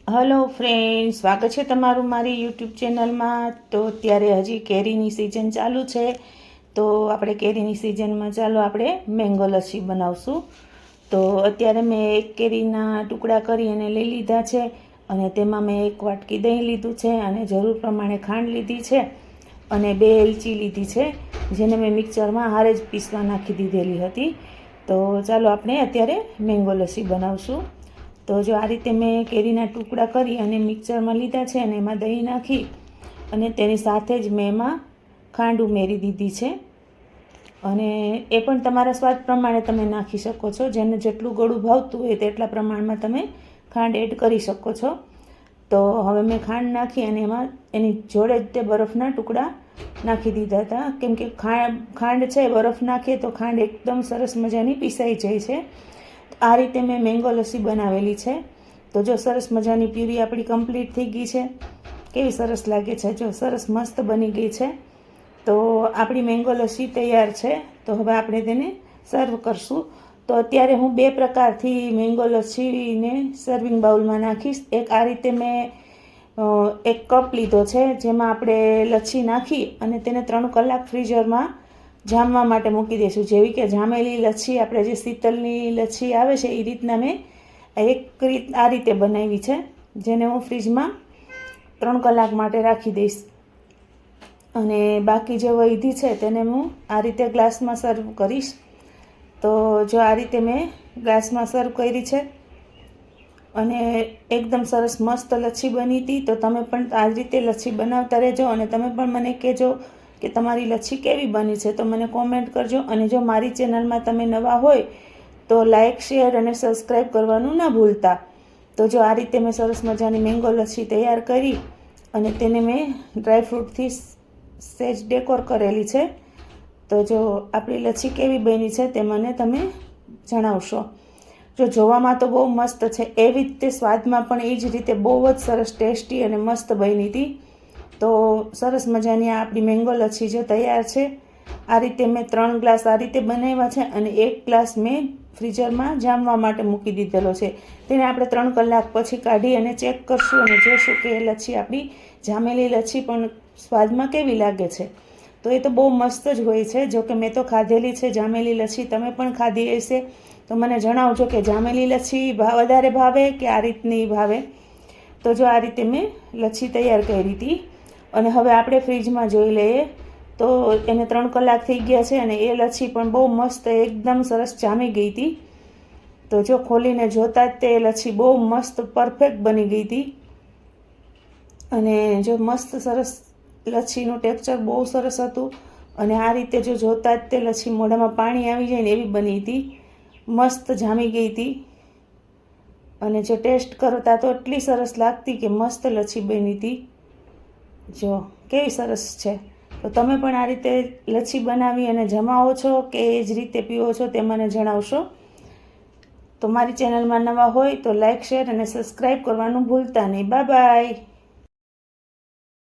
Hello friend, સ્વાગત છે તમારું મારી યુટ્યુબ ચેનલમાં। તો અત્યારે હજી કેરીની સિઝન ચાલુ છે, તો આપણે કેરીની સિઝનમાં ચાલો આપણે મેંગો લસ્સી બનાવશું। તો અત્યારે મેં એક કેરીના ટુકડા કરી અને લઈ લીધા છે, અને તેમાં મેં એક વાટકી દહીં લીધું છે, અને જરૂર પ્રમાણે ખાંડ લીધી છે, અને 2 એલચી લીધી છે, જેને મેં મિક્સરમાં હારે જ પીસવા નાખી દીધેલી હતી। તો ચાલો આપણે અત્યારે મેંગો લસ્સી બનાવશું। તો જો આ રીતે મેં કેરીના ટુકડા કરી અને મિક્સરમાં લીધા છે, અને એમાં દહીં નાખી અને તેની સાથે જ મેં એમાં ખાંડ ઉમેરી દીધી છે, અને એ પણ તમારા સ્વાદ પ્રમાણે તમે નાખી શકો છો। જેને જેટલું ગળું ભાવતું હોય તેટલા પ્રમાણમાં તમે ખાંડ એડ કરી શકો છો। તો હવે મેં ખાંડ નાખી અને એમાં એની જોડે જ તે બરફના ટુકડા નાખી દીધા હતા, કેમ કે ખાંડ છે, બરફ નાખીએ તો ખાંડ એકદમ સરસ મજાની પીસાઈ જાય છે। આ રીતે મેં મેંગો લસ્સી બનાવેલી છે। તો જો સરસ મજાની પ્યુરી આપણી કમ્પ્લીટ થઈ ગઈ છે, કેવી સરસ લાગે છે, જો સરસ મસ્ત બની ગઈ છે। તો આપણી મેંગો લસ્સી તૈયાર છે। તો હવે આપણે તેને સર્વ કરશું। તો અત્યારે હું 2 પ્રકારથી મેંગો લસ્સીને સર્વિંગ બાઉલમાં નાખીશ। એક આ રીતે મેં એક કપ લીધો છે, જેમાં આપણે લસ્સી નાખી અને તેને 3 કલાક ફ્રીઝરમાં જામવા માટે મૂકી દઈશું। જેવી કે જામેલી લસ્સી, આપણે જે શીતલની લસ્સી આવે છે એ રીતના મેં આ રીતે બનાવી છે, જેને હું ફ્રીજમાં 3 કલાક માટે રાખી દઈશ, અને બાકી જે વધી છે તેને હું આ રીતે ગ્લાસમાં સર્વ કરીશ। તો જો આ રીતે મેં ગ્લાસમાં સર્વ કરી છે, અને એકદમ સરસ મસ્ત લસ્સી બની હતી। તો તમે પણ આ રીતે લસ્સી બનાવતા રહેજો, અને તમે પણ મને કહેજો કે તમારી લસ્સી કેવી બની છે, તો મને કોમેન્ટ કરજો। અને જો મારી ચેનલમાં તમે નવા હોય તો લાઇક, શેર અને સબસ્ક્રાઈબ કરવાનું ના ભૂલતા। તો જો આ રીતે મેં સરસ મજાની મેંગો લસ્સી તૈયાર કરી, અને તેને મેં ડ્રાયફ્રૂટથી સહેજ ડેકોર કરેલી છે। તો જો આપણી લસ્સી કેવી બની છે તે મને તમે જણાવશો। જો જોવામાં તો બહુ મસ્ત છે, એવી જ તે સ્વાદમાં પણ એ જ રીતે બહુ જ સરસ ટેસ્ટી અને મસ્ત બની હતી। તો સરસ મજાની આપણી મેંગો લસ્સી જો તૈયાર છે। આ રીતે મેં 3 ગ્લાસ આ રીતે બનાવ્યા છે, અને 1 ગ્લાસ મેં ફ્રીઝરમાં જામવા માટે મૂકી દીધેલો છે। તેને આપણે 3 કલાક પછી કાઢી અને ચેક કરશું, અને જોઈશું કે એ લસ્સી આપણી જામેલી લસ્સી પણ સ્વાદમાં કેવી લાગે છે। તો એ તો બહુ મસ્ત જ હોય છે। જો કે મેં તો ખાધેલી છે જામેલી લસ્સી, તમે પણ ખાધી હશે તો મને જણાવજો કે જામેલી લસ્સી વધારે ભાવે કે આ રીતની ભાવે। તો જો આ રીતે મેં લસ્સી તૈયાર કરી હતી, અને હવે આપણે ફ્રીજમાં જોઈ લઈએ તો એને 3 કલાક થઈ ગયા છે, અને એ લસ્સી પણ બહુ મસ્ત એકદમ સરસ જામી ગઈ હતી। તો જો ખોલીને જોતા જ તે લસ્સી બહુ મસ્ત પરફેક્ટ બની ગઈ હતી, અને જો મસ્ત સરસ લસ્સીનું ટેક્સચર બહુ સરસ હતું, અને આ રીતે જો જોતા જ તે લસ્સી મોઢામાં પાણી આવી જાય ને એવી બની હતી, મસ્ત જામી ગઈ હતી। અને જો ટેસ્ટ કરતા તો એટલી સરસ લાગતી કે મસ્ત લસ્સી બની હતી, જો કેવી સરસ છે। તો તમે પણ આ રીતે લસ્સી બનાવી અને જમાવો છો કે એ જ રીતે પીવો છો તે મને જણાવશો। તો મારી ચેનલમાં નવા હોય તો લાઇક, શેર અને સબસ્ક્રાઈબ કરવાનું ભૂલતા નહીં। Bye bye.